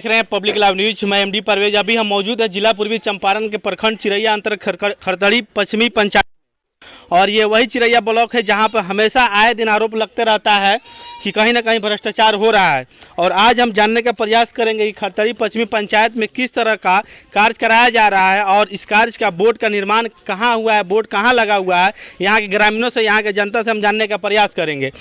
देख रहे हैं पब्लिक लाइव न्यूज। मैं एमडी परवेज। अभी हम मौजूद है जिला पूर्वी चंपारण के प्रखंड चिरैया अंतर खरतड़ी पश्चिमी पंचायत, और ये वही चिरैया ब्लॉक है जहां पर हमेशा आए दिन आरोप लगते रहता है कि कहीं ना कहीं भ्रष्टाचार हो रहा है। और आज हम जानने का प्रयास करेंगे कि खरतड़ी पश्चिमी पंचायत में किस तरह का कार्य कराया जा रहा है और इस कार्य का बोर्ड का निर्माण कहाँ हुआ है, बोर्ड कहाँ लगा हुआ है। यहाँ के ग्रामीणों से, यहाँ के जनता से हम जानने का प्रयास करेंगे।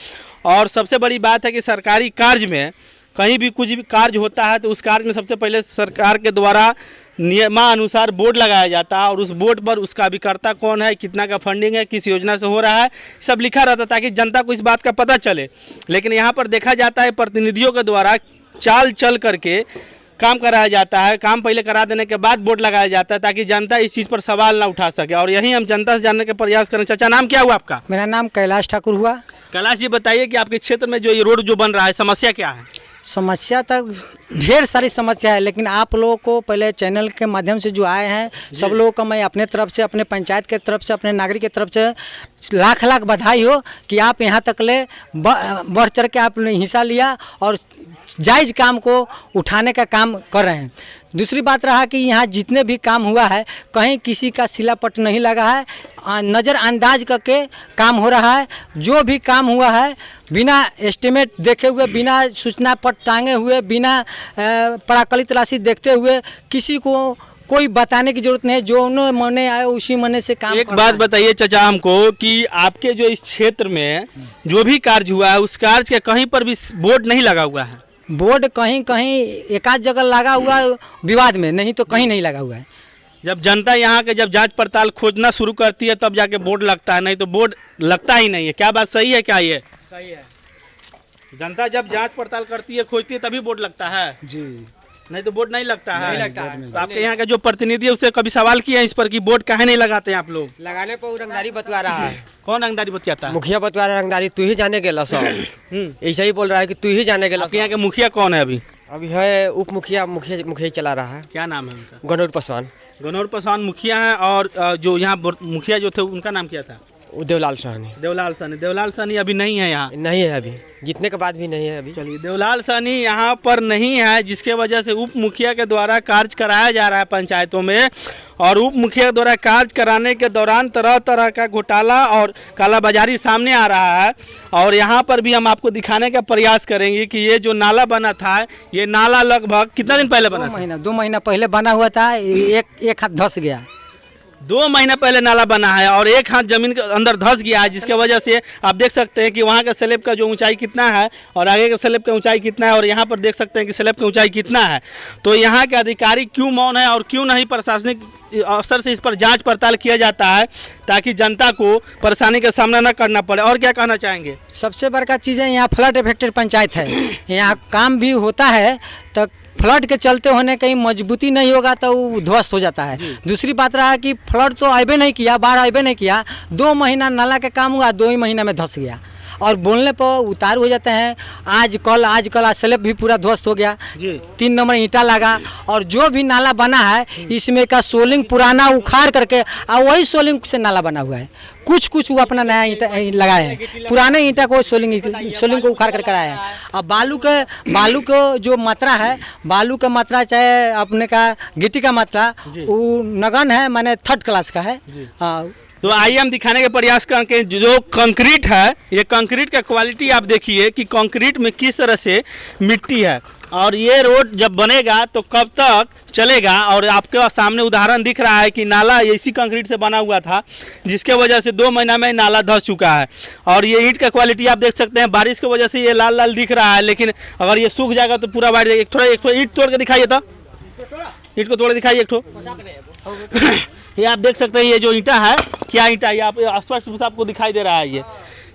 और सबसे बड़ी बात है कि सरकारी कार्य में कहीं भी कुछ भी कार्य होता है तो उस कार्य में सबसे पहले सरकार के द्वारा नियमानुसार बोर्ड लगाया जाता है और उस बोर्ड पर उसका अभिकर्ता कौन है, कितना का फंडिंग है, किस योजना से हो रहा है, सब लिखा रहता है ताकि जनता को इस बात का पता चले। लेकिन यहाँ पर देखा जाता है प्रतिनिधियों के द्वारा चाल चल करके काम कराया जाता है। काम पहले करा देने के बाद बोर्ड लगाया जाता है ताकि जनता इस चीज़ पर सवाल ना उठा सके। और यही हम जनता से जानने का प्रयास करें। चाचा, नाम क्या हुआ आपका? मेरा नाम कैलाश ठाकुर हुआ। कैलाश जी, बताइए कि आपके क्षेत्र में जो ये रोड जो बन रहा है, समस्या क्या है? समस्या तक ढेर सारी समस्या है, लेकिन आप लोगों को पहले चैनल के माध्यम से जो आए हैं सब लोगों का मैं अपने तरफ से, अपने पंचायत के तरफ से, अपने नागरिक की तरफ से लाख लाख बधाई हो कि आप यहाँ तक ले बढ़ चढ़ के आपने हिस्सा लिया और जायज़ काम को उठाने का काम कर रहे हैं। दूसरी बात रहा कि यहाँ जितने भी काम हुआ है कहीं किसी का सिलापट नहीं लगा है, नज़रअंदाज करके काम हो रहा है। जो भी काम हुआ है बिना एस्टिमेट देखे हुए, बिना सूचना पट टांगे हुए, बिना प्राकलित राशि देखते हुए किसी को कोई बताने की जरूरत नहीं। जो उन्होंने मने आए उसी मने से काम। एक बात बताइए चाचा हमको कि आपके जो इस क्षेत्र में जो भी कार्य हुआ है उस कार्य के कहीं पर भी बोर्ड नहीं लगा हुआ है? बोर्ड कहीं कहीं एक आध जगह लगा हुआ विवाद में, नहीं तो कहीं नहीं लगा हुआ है। जब जनता यहाँ के जब जांच पड़ताल खोजना शुरू करती है तब जाके बोर्ड लगता है, नहीं तो बोर्ड लगता ही नहीं है। क्या बात सही है? क्या ये सही है? जनता जब जांच पड़ताल करती है, खोजती है, तभी बोर्ड लगता है जी, नहीं तो बोर्ड नहीं लगता है। नहीं लगता है। तो आपके यहाँ का जो प्रतिनिधि है उससे कभी सवाल किया है इस पर कि बोर्ड काहे नहीं लगाते हैं आप लोग? लगाने पर रंगदारी बतवा रहा है। कौन रंगदारी बतियाता है? मुखिया बतवा रहा है रंगदारी, तू ही जाने के लसो। ऐसा ही बोल रहा है कि तू ही जाने के आपके यहाँ के मुखिया कौन है अभी? अभी है उप मुखिया, मुखिया ही चला रहा है। क्या नाम है उनका? गनौर पासवान। गनौर पासवान मुखिया है। और जो यहाँ मुखिया जो थे उनका नाम क्या था? देवलाल साहनी। देवलाल साहनी। देवलाल साहनी अभी नहीं है यहाँ? नहीं है अभी, जीतने के बाद भी नहीं है अभी। चलिए, देवलाल साहनी यहाँ पर नहीं है, जिसके वजह से उप मुखिया के द्वारा कार्य कराया जा रहा है पंचायतों में। और उप मुखिया के द्वारा कार्य कराने के दौरान तरह तरह का घोटाला और कालाबाजारी सामने आ रहा है। और यहाँ पर भी हम आपको दिखाने का प्रयास करेंगे कि ये जो नाला बना था, ये नाला लगभग कितना दिन पहले बना? 2 महीना पहले बना हुआ था। एक हाथ धंस गया। 2 महीना पहले नाला बना है और एक हाथ जमीन के अंदर धंस गया है, जिसके वजह से आप देख सकते हैं कि वहाँ का स्लैब का जो ऊंचाई कितना है और आगे के स्लैब का ऊंचाई कितना है, और यहाँ पर देख सकते हैं कि स्लैब की ऊंचाई कितना है। तो यहाँ के अधिकारी क्यों मौन है और क्यों नहीं प्रशासनिक अफसर से इस पर जांच पड़ताल किया जाता है ताकि जनता को परेशानी का सामना न करना पड़े? और क्या कहना चाहेंगे? सबसे बड़का चीज़ है यहाँ फ्लड इफेक्टेड पंचायत है। यहाँ काम भी होता है तो फ्लड के चलते होने कहीं मजबूती नहीं होगा तो वो ध्वस्त हो जाता है। दूसरी बात रहा कि फ्लड तो आबे नहीं किया, बाढ़ आबे नहीं किया, 2 महीना नाला का काम हुआ, 2 ही महीना में धंस गया और बोलने पर उतार हो जाते हैं। आज कल स्लैब भी पूरा ध्वस्त हो गया जी। 3 नंबर ईंटा लगा और जो भी नाला बना है इसमें का सोलिंग पुराना उखाड़ करके और वही सोलिंग से नाला बना हुआ है। कुछ वो अपना नया ईंटा लगाए हैं, पुराने ईंटा को सोलिंग को उखाड़ कर कराया है। अब बालू को जो मात्रा है, बालू का मात्रा चाहे अपने का गिट्टी का मात्रा वो नगन है, माने 3rd क्लास का है। हाँ, तो आइए हम दिखाने का प्रयास करेंगे। जो कंक्रीट है, ये कंक्रीट का क्वालिटी आप देखिए कि कंक्रीट में किस तरह से मिट्टी है। और ये रोड जब बनेगा तो कब तक चलेगा? और आपके सामने उदाहरण दिख रहा है कि नाला इसी कंक्रीट से बना हुआ था, जिसके वजह से 2 महीना में नाला धंस चुका है। और ये ईंट का क्वालिटी आप देख सकते हैं, बारिश की वजह से ये लाल लाल दिख रहा है, लेकिन अगर ये सूख जाएगा तो पूरा बाढ़ जाएगा। एक थोड़ा ईंट तोड़ के दिखाइए, तो ईंट को तोड़ दिखाइए एक ठो। ये आप देख सकते हैं, ये जो ईंटा है, क्या ईंटा है, आप स्पष्ट रूप से आपको दिखाई दे रहा है।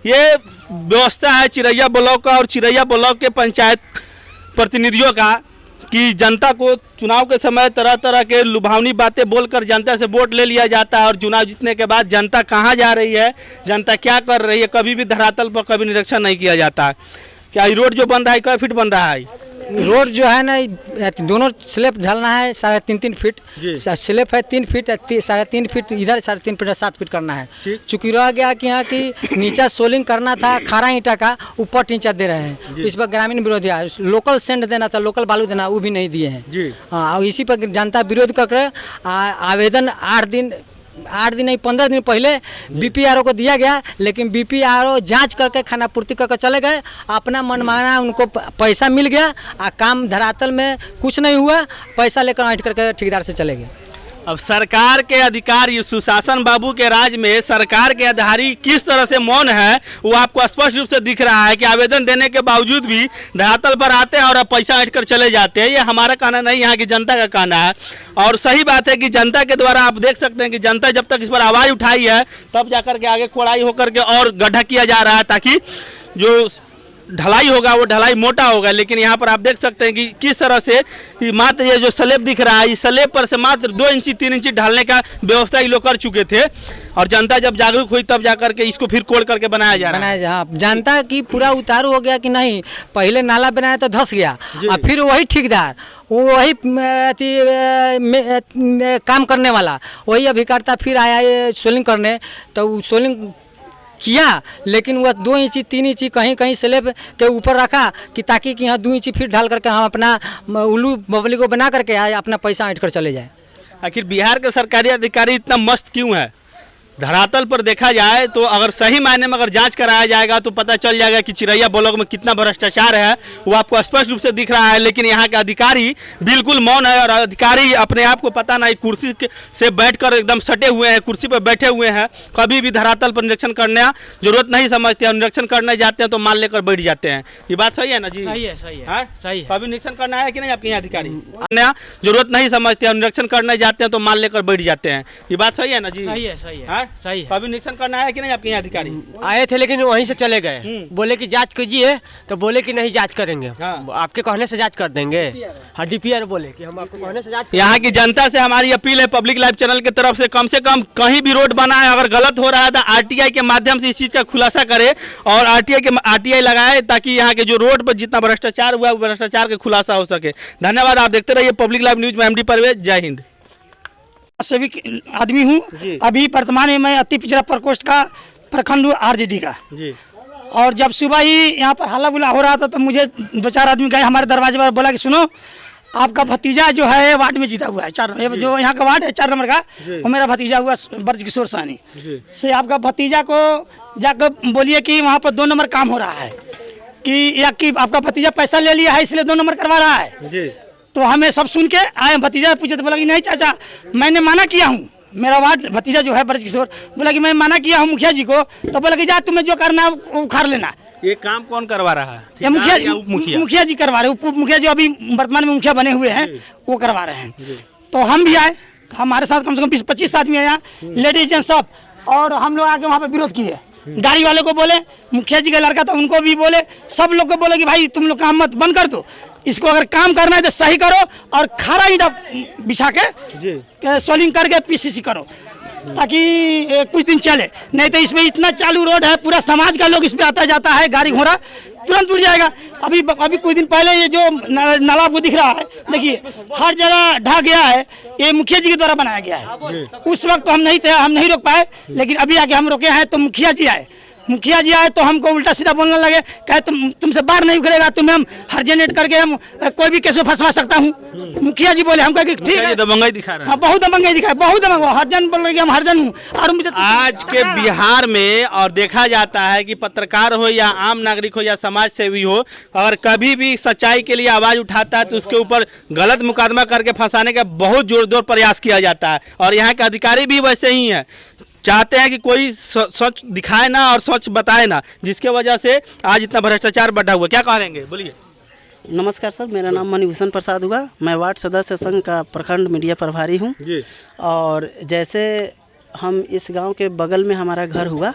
ये व्यवस्था है चिरैया ब्लॉक का और चिरैया ब्लॉक के पंचायत प्रतिनिधियों का कि जनता को चुनाव के समय तरह तरह के लुभावनी बातें बोलकर जनता से वोट ले लिया जाता है और चुनाव जीतने के बाद जनता कहाँ जा रही है, जनता क्या कर रही है, कभी भी धरातल पर कभी निरीक्षण नहीं किया जाता है। क्या रोड जो बन रहा है, कई फीट बन रहा है? रोड जो है ना दोनों स्लैब ढलना है 3.5 फीट, स्लैब है 3 फीट 3.5 फीट इधर 3.5 फीट 7 फीट करना है। चूँकि रह गया कि यहाँ की नीचा सोलिंग करना था खारा ईंटा का, ऊपर टींचा दे रहे हैं। इस पर ग्रामीण विरोध है। लोकल सेंड देना था, लोकल बालू देना, वो भी नहीं दिए हैं। हाँ, और इसी पर जनता विरोध करके आवेदन 8 दिन नहीं 15 दिन पहले बीपीआरओ को दिया गया, लेकिन बीपीआरओ जांच करके खानापूर्ति करके चले गए। अपना मनमाना उनको पैसा मिल गया, काम धरातल में कुछ नहीं हुआ, पैसा लेकर ऐंठ करके ठेकेदार से चले गए। अब सरकार के अधिकारी सुशासन बाबू के राज में सरकार के अधिकारी किस तरह से मौन है वो आपको स्पष्ट रूप से दिख रहा है कि आवेदन देने के बावजूद भी धरातल पर आते हैं और अब पैसा ऐंठ कर चले जाते हैं। ये हमारा कहना नहीं, यहाँ की जनता का कहना है। और सही बात है कि जनता के द्वारा आप देख सकते हैं कि जनता जब तक इस पर आवाज़ उठाई है तब जाकर के आगे खोड़ाई होकर के और गड्ढा किया जा रहा है ताकि जो ढलाई होगा वो ढलाई मोटा होगा। लेकिन यहाँ पर आप देख सकते हैं कि किस तरह से मात्र ये जो स्लैब दिख रहा है, इस स्लैब पर से मात्र 2 इंची 3 इंची ढालने का व्यवस्था ये लोग कर चुके थे और जनता जब जागरूक हुई तब जाकर के इसको फिर कोड़ करके बनाया जा रहा है। हाँ, जनता की पूरा उतारू हो गया कि नहीं, पहले नाला बनाया तो धस गया और फिर वही ठेकेदार वही काम करने वाला वही अभिकर्ता फिर आया ये सोलिंग करने, तो सोलिंग किया लेकिन वह 2 इंची 3 इंची कहीं कहीं स्लैब के ऊपर रखा कि ताकि कि यहाँ 2 इंची फिर ढाल करके हम अपना उल्लू बबली को बना करके आए, अपना पैसा ऐंठ कर चले जाए। आखिर बिहार के सरकारी अधिकारी इतना मस्त क्यों है? धरातल पर देखा जाए तो अगर सही मायने में अगर जांच कराया जाएगा तो पता चल जाएगा कि चिरैया ब्लॉक में कितना भ्रष्टाचार है, वो आपको स्पष्ट रूप से दिख रहा है। लेकिन यहाँ के अधिकारी बिल्कुल मौन है और अधिकारी अपने आप को पता नहीं कुर्सी से बैठकर एकदम सटे हुए हैं, कुर्सी पर बैठे हुए हैं। कभी भी धरातल पर निरीक्षण करने जरूरत नहीं समझते और निरीक्षण करने जाते हैं तो मान लेकर बैठ जाते हैं। ये बात सही है ना जी? सही है, सही है, सही है। कभी निरीक्षण करना है कि नहीं आपके यहाँ अधिकारी? जरूरत नहीं समझते और निरीक्षण करने जाते हैं तो मान लेकर बैठ जाते हैं। ये बात सही है ना जी? सही है, सही है, सही है। कभी निरीक्षण करना है कि नहीं आपके यहाँ अधिकारी? आए थे लेकिन वहीं से चले गए, बोले कि जांच कीजिए तो बोले कि नहीं जांच करेंगे। हाँ। आपके कहने से जांच कर देंगे। हाँ, डीपीआर बोले कि हम आपके कहने से जांच। यहाँ की जनता से हमारी अपील है पब्लिक लाइव चैनल की तरफ से कम कहीं भी रोड बना है अगर गलत हो रहा है तो आरटीआई के माध्यम से इस चीज का खुलासा करे और आरटीआई लगाए ताकि यहाँ के जो रोड पर जितना भ्रष्टाचार हुआ है वो भ्रष्टाचार का खुलासा हो सके। धन्यवाद, आप देखते रहिए पब्लिक लाइव न्यूज में। एमडी परवेज, जय हिंद। सेविक आदमी हूँ। अभी वर्तमान में मैं अति पिछड़ा प्रकोष्ठ का प्रखंड हूँ आरजेडी का जी। और जब सुबह ही यहाँ पर हल्ला बुला हो रहा था तो मुझे 2-4 आदमी गए हमारे दरवाजे पर, बोला कि सुनो आपका भतीजा जो है वार्ड में जीता हुआ है 4 जो यहाँ का वार्ड है 4 नंबर का, वो मेरा भतीजा हुआ ब्रजकिशोर साहनी से। आपका भतीजा को जाकर बोलिए कि वहाँ पर 2 नंबर काम हो रहा है कि या कि आपका भतीजा पैसा ले लिया है इसलिए 2 नंबर करवा रहा है। तो हमें सब सुन के आए, भतीजा पूछे तो बोला कि नहीं चाचा मैंने माना किया हूँ, मेरा वार्ड भतीजा जो है ब्रजकिशोर बोला कि मैं माना किया हूँ मुखिया जी को, तो बोला कि जा तुम्हें जो करना है वो उखाड़ लेना। ये काम कौन करवा रहा है? ये मुखिया जी करवा रहे हैं, उप मुखिया जो अभी वर्तमान में मुखिया बने हुए हैं वो करवा रहे हैं। तो हम भी आए, हमारे साथ कम से कम 20-25 आदमी आया, लेडीज एंड सब, और हम लोग आके वहाँ पे विरोध किए। गाड़ी वाले को बोले, मुखिया जी का लड़का था उनको भी बोले, सब लोग को बोले कि भाई तुम लोग काम मत बंद कर दो, इसको अगर काम करना है तो सही करो और खारा ईंटा बिछा के सोलिंग करके पीसीसी करो ताकि कुछ दिन चले, नहीं तो इसमें इतना चालू रोड है पूरा समाज का लोग इस पे आता जाता है, गाड़ी घोड़ा तुरंत उड़ जाएगा। अभी कुछ दिन पहले ये जो नाला आपको दिख रहा है देखिए हर जगह ढा गया है, ये मुखिया जी के द्वारा बनाया गया है। उस वक्त तो हम नहीं थे, हम नहीं रोक पाए, लेकिन अभी आके हम रोके हैं तो मुखिया जी आए तो हमको उल्टा सीधा बोलने लगे, कहे तुमसे बाहर नहीं उखड़ेगा, तुम्हें हम हर्जनेट करके हम कोई भी केस में फंसवा सकता हूँ। मुखिया जी बोले, हम कहे ठीक है, दबंगाई दिखा रहा है। हाँ, बहुत दबंगाई दिखाए, बहुत दबंग हर्जन बोल रहे कि हम हर्जन हूँ। और मुझे आज के बिहार में और देखा जाता है कि पत्रकार हो या आम नागरिक हो या समाज सेवी हो, अगर कभी भी सच्चाई के लिए आवाज उठाता है तो उसके ऊपर गलत मुकदमा करके फंसाने का बहुत जोर प्रयास किया जाता है। और यहाँ के अधिकारी भी वैसे ही हैं, चाहते हैं कि कोई सच दिखाए ना और सच बताए ना, जिसके वजह से आज इतना भ्रष्टाचार बढ़ा हुआ। क्या कहेंगे, बोलिए। नमस्कार सर, मेरा नाम मणिभूषण प्रसाद हुआ, मैं वार्ड सदस्य संघ का प्रखंड मीडिया प्रभारी हूँ। और जैसे हम इस गांव के बगल में हमारा घर हुआ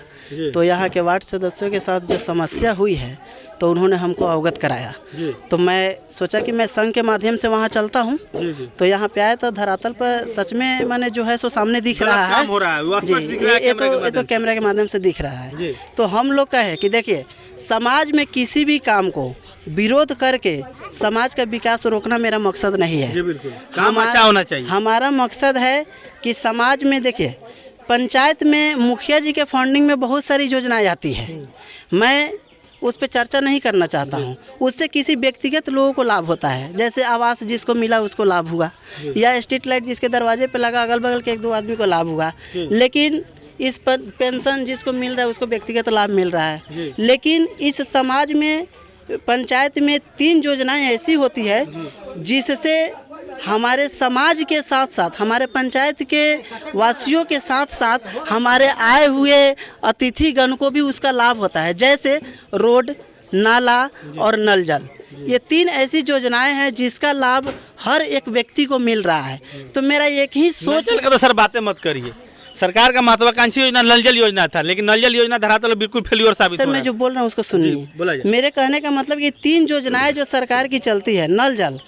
तो यहाँ के वार्ड सदस्यों के साथ जो समस्या हुई है तो उन्होंने हमको अवगत कराया। तो मैं सोचा कि मैं संघ के माध्यम से वहाँ चलता हूँ, तो यहाँ पे आया तो धरातल पर सच में मैंने जो है सो सामने दिख रहा है जी, ये तो कैमरा के माध्यम से दिख रहा है। तो हम लोग का है कि देखिए समाज में किसी भी काम को विरोध करके समाज का विकास रोकना मेरा मकसद नहीं है। जी बिल्कुल, काम अच्छा होना चाहिए। हमारा मकसद है कि समाज में देखिए, पंचायत में मुखिया जी के फंडिंग में बहुत सारी योजनाएं आती है, मैं उस पर चर्चा नहीं करना चाहता हूँ। उससे किसी व्यक्तिगत लोगों को लाभ होता है, जैसे आवास जिसको मिला उसको लाभ हुआ, या स्ट्रीट लाइट जिसके दरवाजे पे लगा अगल बगल के 1-2 आदमी को लाभ हुआ। लेकिन इस पर पेंशन जिसको मिल रहा है उसको व्यक्तिगत लाभ मिल रहा है। लेकिन इस समाज में पंचायत में 3 योजनाएं ऐसी होती है जिससे हमारे समाज के साथ साथ, हमारे पंचायत के वासियों के साथ साथ हमारे आए हुए अतिथिगण को भी उसका लाभ होता है, जैसे रोड, नाला और नल जल। ये 3 ऐसी योजनाएं हैं जिसका लाभ हर एक व्यक्ति को मिल रहा है। तो मेरा एक ही सोच का तो सर बातें मत करिए, सरकार का महत्वाकांक्षी योजना नल जल योजना था, लेकिन नल जल योजना धरातल बिल्कुल फेल्योर साबित हो रहा है। मैं जो बोल रहा हूँ उसको सुनिए। मेरे कहने का मतलब ये 3 योजनाएं जो सरकार की चलती है, नल जल,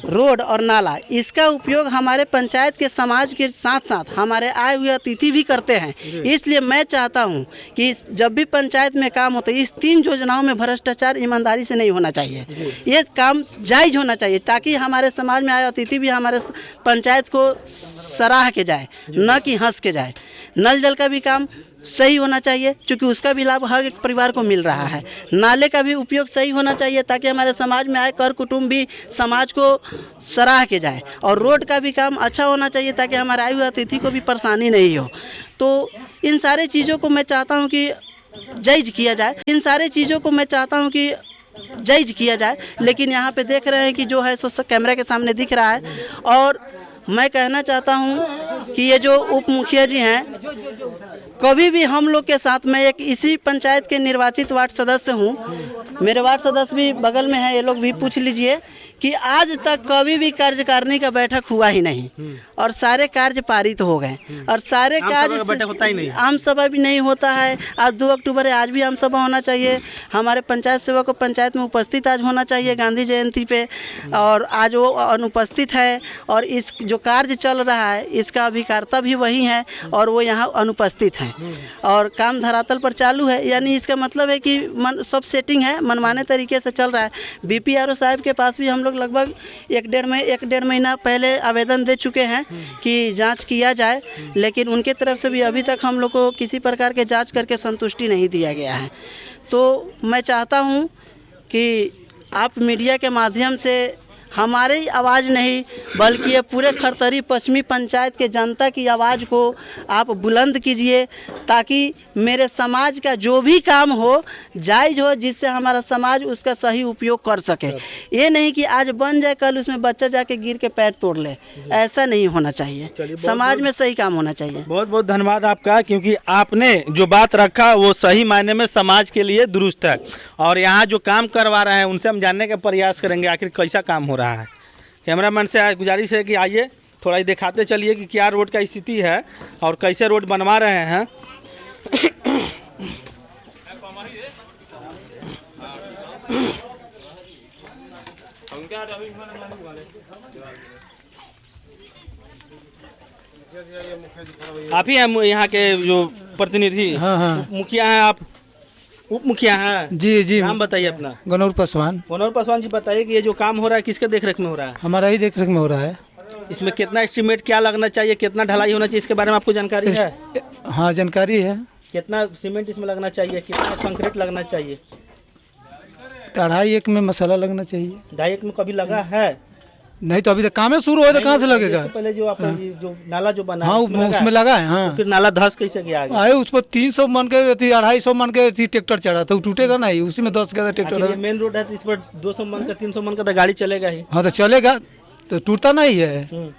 रोड और नाला, इसका उपयोग हमारे पंचायत के समाज के साथ साथ हमारे आए हुए अतिथि भी करते हैं। इसलिए मैं चाहता हूँ कि जब भी पंचायत में काम होता है, इस 3 योजनाओं में भ्रष्टाचार ईमानदारी से नहीं होना चाहिए। ये काम जायज होना चाहिए ताकि हमारे समाज में आए अतिथि भी हमारे पंचायत को सराह के जाए, न कि हंस के जाए। नल जल का भी काम सही होना चाहिए क्योंकि उसका भी लाभ हर एक परिवार को मिल रहा है। नाले का भी उपयोग सही होना चाहिए ताकि हमारे समाज में आए कर कुटुंब भी समाज को सराह के जाए। और रोड का भी काम अच्छा होना चाहिए ताकि हमारे आए हुए अतिथि को भी परेशानी नहीं हो। तो इन सारे चीज़ों को मैं चाहता हूँ कि जायज़ किया जाए, इन सारे चीज़ों को मैं चाहता हूँ कि जायज़ किया जाए। लेकिन यहाँ पे देख रहे हैं कि जो है सो कैमरा के सामने दिख रहा है। और मैं कहना चाहता हूँ कि ये जो उप मुखिया जी हैं, कभी भी हम लोग के साथ, मैं एक इसी पंचायत के निर्वाचित वार्ड सदस्य हूँ, मेरे वार्ड सदस्य भी बगल में है, ये लोग भी पूछ लीजिए कि आज तक कभी भी कार्यकारिणी का बैठक हुआ ही नहीं और सारे कार्य पारित हो गए और सारे कार्य होता ही नहीं, आम सभा भी नहीं होता है। आज 2 अक्टूबर है, आज भी आम सभा होना चाहिए। हमारे पंचायत सेवक को पंचायत में उपस्थित आज होना चाहिए गांधी जयंती पे, और आज वो अनुपस्थित है। और इस जो कार्य चल रहा है इसका अभिकर्ता भी वही है और वो यहाँ अनुपस्थित हैं और काम धरातल पर चालू है। यानी इसका मतलब है कि सब सेटिंग है, मनमाने तरीके से चल रहा है। BPRO साहब के पास भी हम लोग लगभग 1-1.5 महीना पहले आवेदन दे चुके हैं कि जांच किया जाए, लेकिन उनके तरफ से भी अभी तक हम लोग को किसी प्रकार के जांच करके संतुष्टि नहीं दिया गया है। तो मैं चाहता हूं कि आप मीडिया के माध्यम से हमारी आवाज़ नहीं बल्कि ये पूरे खरतरी पश्चिमी पंचायत के जनता की आवाज़ को आप बुलंद कीजिए ताकि मेरे समाज का जो भी काम हो जायज़ हो, जिससे हमारा समाज उसका सही उपयोग कर सके। ये नहीं कि आज बन जाए कल उसमें बच्चा जाके गिर के पैर तोड़ ले, ऐसा नहीं होना चाहिए। समाज में सही काम होना चाहिए। बहुत बहुत धन्यवाद आपका, क्योंकि आपने जो बात रखा वो सही मायने में समाज के लिए दुरुस्त है। और यहाँ जो काम करवा रहे हैं उनसे हम जानने का प्रयास करेंगे आखिर कैसा काम हो रहा है। कैमरामैन से गुजारिश है कि आइए थोड़ा दिखाते चलिए कि क्या रोड का स्थिति है और कैसे रोड बनवा रहे हैं। आप ही हैं यहाँ के जो प्रतिनिधि? हाँ। मुखिया हैं आप? उप मुखिया हैं? जी। नाम बताइए अपना। गनौर पासवान। गनौर पासवान जी, बताइए कि ये जो काम हो रहा है किसके देखरेख में हो रहा है? हमारा ही देखरेख में हो रहा है। इसमें कितना एस्टीमेट क्या लगना चाहिए, कितना ढलाई होना चाहिए, इसके बारे में आपको जानकारी है? हाँ, जानकारी है। कितना सीमेंट इसमें लगना चाहिए, कितना कंक्रीट लगना चाहिए? 2.5 में मसाला लगना चाहिए। 2.5 में कभी लगा है? नहीं तो अभी तक काम शुरू हो तो कहाँ से लगेगा? पहले जो आपका जो नाला जो बना हाँ, उसमें लगा है। हाँ, तो फिर नाला धस कैसे गया आगे? आए उस पर 300 मन के 250 मन के ट्रैक्टर चढ़ा तो टूटेगा नहीं, उसी में 10 का ट्रैक्टर। मेन रोड है तो इस पर 200 मन का 300 मन का तो गाड़ी चलेगा ही। हाँ, तो चलेगा, तो टूटता नहीं है।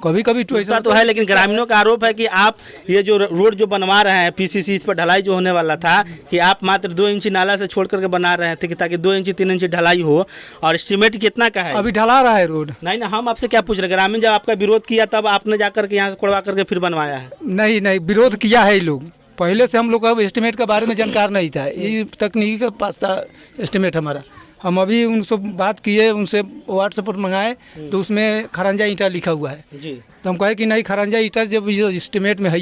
कभी कभी टूटता तो है, लेकिन ग्रामीणों का आरोप है कि आप ये जो रोड जो बनवा रहे हैं PCC, इस पर ढलाई जो होने वाला था कि आप मात्र 2 इंची नाला से छोड़ करके बना रहे थे ताकि 2 इंची 3 इंची ढलाई हो। और एस्टीमेट कितना का है? अभी ढला रहा है रोड। नहीं ना, हम आपसे क्या पूछ रहे हैं, ग्रामीण जब आपका विरोध किया तब आपने जाकर के यहाँ से कोड़वा करके फिर बनवाया है? नहीं, विरोध किया है ये लोग पहले से। हम लोग का एस्टीमेट के बारे में जानकार नहीं था, ये तकनीकी का पास था एस्टीमेट हमारा। हम अभी उनसे बात किए, उनसे व्हाट्सएप पर मंगाए तो उसमें खरंजा ईंटा लिखा हुआ है जी। तो हम कहे कि नहीं, खरंजा ईंटा जब एस्टीमेट में है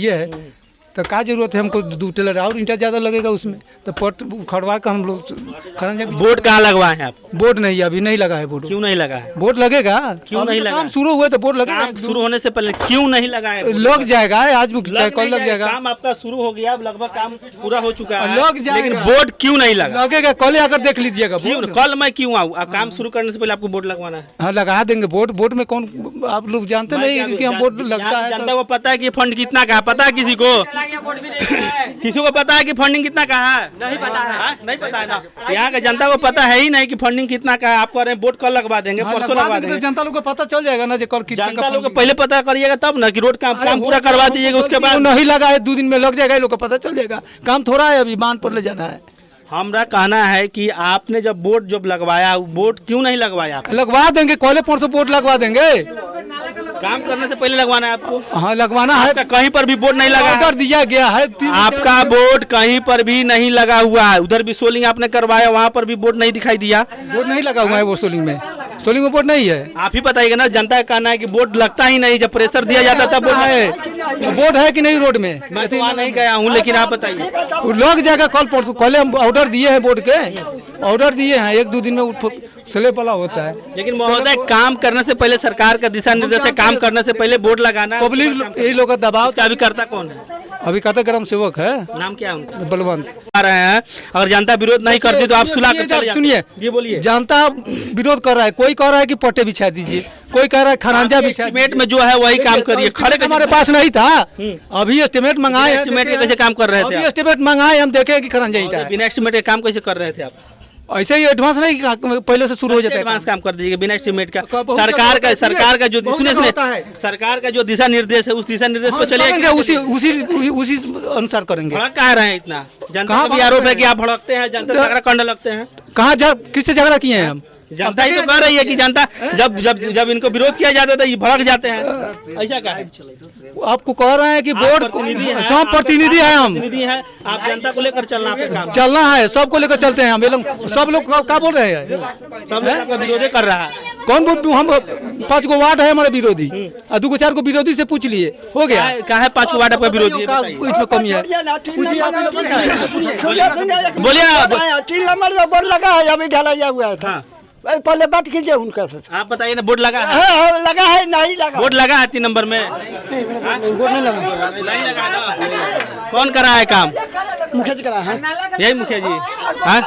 तो क्या जरूरत है हमको 2 टेलर और ईंटा ज़्यादा लगेगा उसमें, तो पट उखड़वा कर हम लोग खरंजा। बोर्ड कहाँ लगवाए हैं आप? बोर्ड नहीं, अभी नहीं लगा है बोर्ड। क्यों नहीं लगा है? बोर्ड लगेगा, क्यों नहीं लगा? काम शुरू हुए तो बोर्ड लगेगा। काम शुरू होने से पहले क्यों नहीं लगा है? लग जाएगा, आज कल लग जाएगा। काम आपका शुरू हो गया, अब लगभग काम पूरा हो चुका है, लग जाएगा। लेकिन बोर्ड क्यों नहीं लगा? लगेगा, कल आकर देख लीजिएगा। क्यों? कल मैं क्यों आऊँ? आप काम शुरू करने से पहले आपको बोर्ड लगवाना है। हाँ, लगा देंगे बोर्ड। बोर्ड में कौन, आप लोग जानते नहीं कि हम बोर्ड लगता है। जनता को पता है कि फंड कितना का है? पता है किसी को? किसी को पता है कि फंडिंग कितना का है? नहीं पता है। नहीं पता है ना, यहाँ के जनता को पता है ही नहीं कि फंडिंग कितना का है। आप कह रहे हैं बोर्ड कल लगवा देंगे, परसों लगवा देंगे। जनता लोग को पता चल जाएगा ना, कल जनता लोग को पहले पता करिएगा तब ना कि रोड का काम पूरा करवा दीजिएगा, उसके बाद नहीं लगा है 2 दिन में लग जाएगा, लोग को पता चल जाएगा। काम थोड़ा है, अभी बांध पर ले जाना है। हमारा कहना है कि आपने जब बोर्ड जब लगवाया, बोर्ड क्यों नहीं लगवाया आपने? लगवा देंगे, कॉले परसों बोर्ड लगवा देंगे। काम करने से पहले लगवाना है आपको। हाँ, लगवाना है। आपका कहीं पर भी बोर्ड नहीं लगा है? ऑर्डर दिया गया है। आपका बोर्ड कहीं पर भी नहीं लगा हुआ है। उधर भी सोलिंग आपने करवाया, वहाँ पर भी बोर्ड नहीं दिखाई दिया। बोर्ड नहीं लगा हुआ है वो सोलिंग में। सोलिंग में बोर्ड नहीं है। आप ही बताइएगा ना, जनता का कहना है कि बोर्ड लगता ही नहीं, जब प्रेशर दिया जाता तब बोर्ड है। बोर्ड है कि नहीं रोड में? मैं तो वहाँ नहीं गया हूँ, लेकिन आप बताइए। लग जाएगा कल परसों। कल हम ऑर्डर दिए हैं बोर्ड के, ऑर्डर दिए हैं, 1-2 दिन में स्लेब वाला होता है। लेकिन महोदय, काम करने से पहले सरकार का दिशा निर्देश है, काम करने से पहले बोर्ड लगाना। पब्लिक यही लोग का दबाव। का अभी करता कौन है? अभी कहता ग्राम सेवक है। नाम क्या है उनका? बलवंत। आ रहे हैं, अगर जनता विरोध नहीं करती तो आप सुलह कर चले जाते। सुनिए, ये बोलिए। जनता विरोध कर रहा है, कोई कह रहा है कि पट्टे बिछा दीजिए, कोई कह रहा है खरांजा बिछा। एस्टीमेट में जो है वही काम करिए। खड़े हमारे पास नहीं था, अभी एस्टीमेट मंगाए। एस्टीमेट के कैसे काम कर रहे थे? अभी एस्टीमेट मंगाए, हम देखे कि खरांजा ईंटा है। बिना एस्टीमेट के काम कैसे कर रहे थे आप? ऐसे ही एडवांस नहीं, पहले से शुरू हो जाता है। एडवांस काम कर दीजिए बिना एस्टीमेट का। बहुत सरकार का जो सुनिए होता है। सरकार का जो दिशा निर्देश है, उस दिशा निर्देश पर चलिए। उसी अनुसार करेंगे। भड़क कहाँ रहे हैं इतना? जनता का भी आरोप है कि आप भड़कते हैं, जनता से झगड़ा करने लगते हैं। कहाँ किससे झगड़ा किए हैं हम? जनता ही तो कह रही है कि जनता जब इनको विरोध किया जाता है तो ये भड़क जाते हैं। ऐसा क्या है? आपको कह रहे हैं कि बोर्ड सब प्रतिनिधि है, हम प्रतिनिधि है। आप जनता को लेकर चलना है, काम चलना है, सबको लेकर चलते हैं हम। ये लोग सब लोग क्या बोल रहे हैं? सब लोग आपका विरोध कर रहा है। कौन बोल? हम 5 गो वार्ड है हमारे विरोधी, 2-4 को विरोधी से पूछ लिए, हो गया। क्या है 5 वार्ड आपका विरोधी? इसमें कमी है। बोलिए। 3 नंबर का बोर्ड लगा है, अभी ढलाइया हुआ था। पहले बात कीजिए उनका से। आप बताइए ना, बोर्ड लगा है? लगा है नहीं लगा? बोर्ड लगा है 3 नंबर में? बोर्ड नहीं लगा। नहीं लगा ना? कौन करा है काम? मुखिया जी करा है। यही मुखिया जी। हाँ,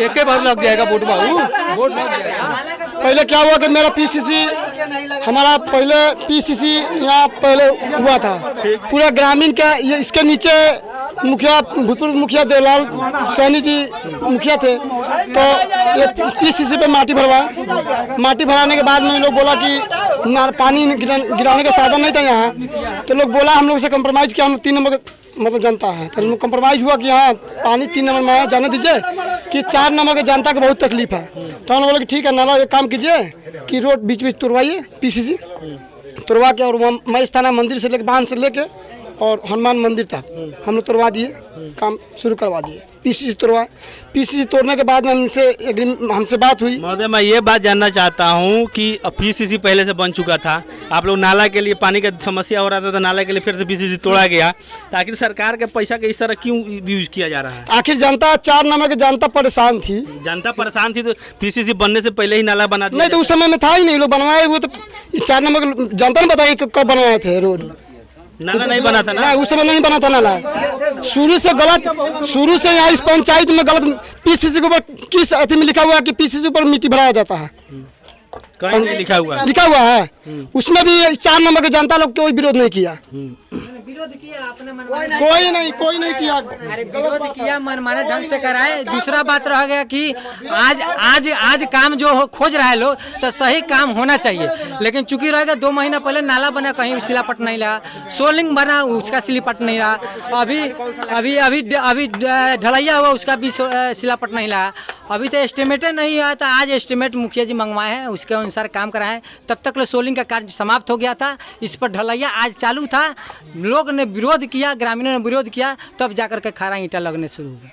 एक बार लग जाएगा बोर्ड बाबू, बोर्ड लग जाएगा। पहले क्या हुआ कि मेरा पीसीसी, हमारा पहले पीसीसी यहाँ पहले हुआ था पूरा ग्रामीण का। ये इसके नीचे मुखिया, भूतपूर्व मुखिया देवलाल सैनी जी मुखिया थे, तो ये पीसीसी पे माटी भरवाया। माटी भराने के बाद में लोग बोला कि पानी गिराने का साधन नहीं था यहाँ, तो लोग बोला हम लोग से कंप्रोमाइज़ किया। हम 3 नंबर मतलब जनता है, तो कंप्रोमाइज़ हुआ कि हाँ पानी 3 नंबर में जाने दीजिए, कि 4 नंबर के जनता को बहुत तकलीफ है। तो हम बोले कि ठीक है, नाला एक काम कीजिए कि रोड बीच बीच तुड़वाइए, पीसीसी तुड़वा के, और मैं थाना मंदिर से लेके बांध से लेके और हनुमान मंदिर तक हम लोग तोड़वा दिए, काम शुरू करवा दिए। पीसीसी तोड़वा, पीसीसी तोड़ने के बाद में हमसे बात हुई। महोदय, मैं ये बात जानना चाहता हूँ कि पीसीसी पहले से बन चुका था, आप लोग नाला के लिए पानी का समस्या हो रहा था तो नाला के लिए फिर से पीसीसी तोड़ा गया, तो आखिर सरकार के पैसा के इस तरह क्यों यूज किया जा रहा है? आखिर जनता 4 नंबर की जनता परेशान थी। जनता परेशान थी तो पीसीसी बनने से पहले ही नाला बना दिया? नहीं, तो उस समय में था ही नहीं, लोग बनवाए हुए। तो 4 नंबर जनता ने बताया कब बनवाए थे रोड। नाला नहीं बना था ना? नहीं, उस समय नहीं बना था नाला। शुरू से गलत, शुरू से यहाँ इस पंचायत में गलत। पीसीसी के ऊपर किस अथी में लिखा हुआ है कि पीसीसी ऊपर मिट्टी भराया जाता है? कहीं नहीं लिखा हुआ है। लिखा हुआ है, उसमें भी 4 नंबर के जनता लोग कोई विरोध नहीं किया। विरोध किया अपने मन, कोई नहीं किया। अरे विरोध किया, मनमाने ढंग से कराए। दूसरा बात रह गया कि आज काम जो खोज रहा है लोग, तो सही काम होना चाहिए, लेकिन चूंकि रहेगा 2 महीना पहले नाला बना, कहीं सिलापट नहीं रहा, सोलिंग बना, उसका सिलापट नहीं रहा, अभी ढलैया हुआ, उसका भी सिलापट नहीं रहा। अभी तो एस्टिमेट नहीं आया था, आज एस्टिमेट मुखिया जी मंगवाए हैं, उसके अनुसार काम कराए। तब तक सोलिंग का कार्य समाप्त हो गया था, इस पर ढलैया आज चालू था। लोग ने विरोध किया, ग्रामीणों ने विरोध किया, तब जाकर के खारा ईंटा लगने शुरू हुआ।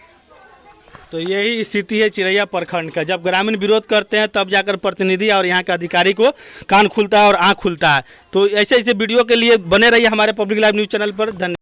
तो यही स्थिति है चिरैया प्रखंड का। जब ग्रामीण विरोध करते हैं तब जाकर प्रतिनिधि और यहाँ के अधिकारी को कान खुलता है और आँख खुलता है। तो ऐसे ऐसे वीडियो के लिए बने रहिए हमारे पब्लिक लाइव न्यूज़ चैनल पर। धन्यवाद।